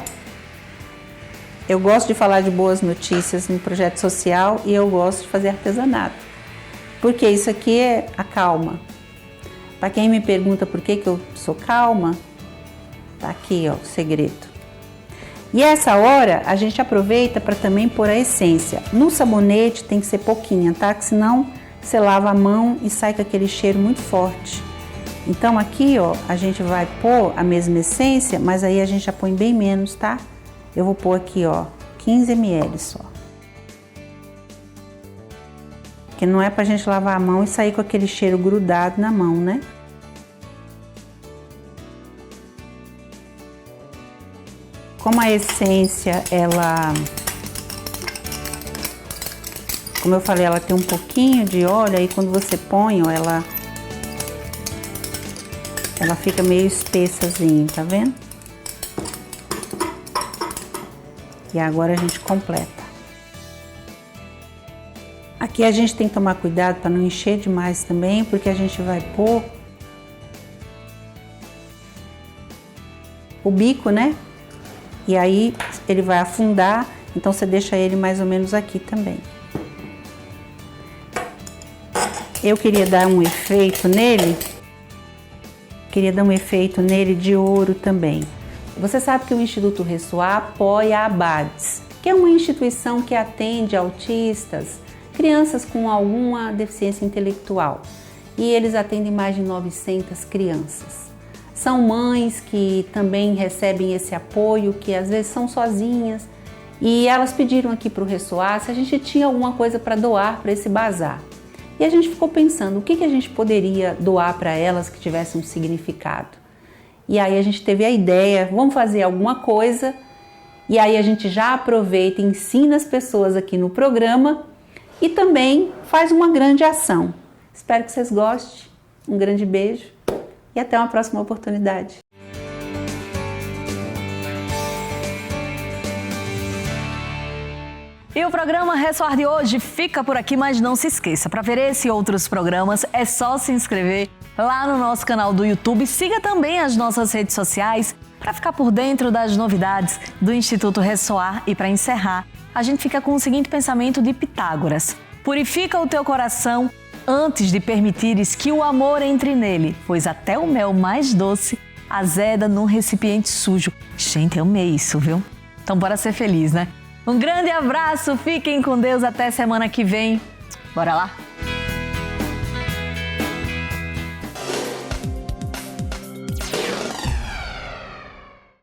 Eu gosto de falar de boas notícias no projeto social e eu gosto de fazer artesanato. Porque isso aqui é a calma. Para quem me pergunta por que eu sou calma, tá aqui, ó, o segredo. E essa hora a gente aproveita para também pôr a essência. No sabonete tem que ser pouquinha, tá? Que senão você lava a mão e sai com aquele cheiro muito forte. Então aqui, ó, a gente vai pôr a mesma essência, mas aí a gente já põe bem menos, tá? Eu vou pôr aqui, ó, 15 ml só. Porque não é pra gente lavar a mão e sair com aquele cheiro grudado na mão, né? Como a essência, ela... Como eu falei, ela tem um pouquinho de óleo, aí quando você põe, ó, ela fica meio espessazinho, tá vendo? E agora a gente completa. Aqui a gente tem que tomar cuidado para não encher demais também, porque a gente vai pôr o bico, né? E aí ele vai afundar, então você deixa ele mais ou menos aqui também. Eu queria dar um efeito nele, de ouro também. Você sabe que o Instituto Ressoar apoia a ABADES, que é uma instituição que atende autistas, crianças com alguma deficiência intelectual. E eles atendem mais de 900 crianças. São mães que também recebem esse apoio, que às vezes são sozinhas. E elas pediram aqui para o Ressoar se a gente tinha alguma coisa para doar para esse bazar. E a gente ficou pensando, o que a gente poderia doar para elas que tivesse um significado? E aí a gente teve a ideia, vamos fazer alguma coisa. E aí a gente já aproveita e ensina as pessoas aqui no programa e também faz uma grande ação. Espero que vocês gostem. Um grande beijo e até uma próxima oportunidade. E o programa Ressoar de hoje fica por aqui, mas não se esqueça, para ver esse e outros programas é só se inscrever lá no nosso canal do YouTube. Siga também as nossas redes sociais para ficar por dentro das novidades do Instituto Ressoar. E para encerrar, a gente fica com o seguinte pensamento de Pitágoras: purifica o teu coração antes de permitires que o amor entre nele, pois até o mel mais doce azeda num recipiente sujo. Gente, eu amei isso, viu? Então bora ser feliz, né? Um grande abraço, fiquem com Deus, até semana que vem. Bora lá?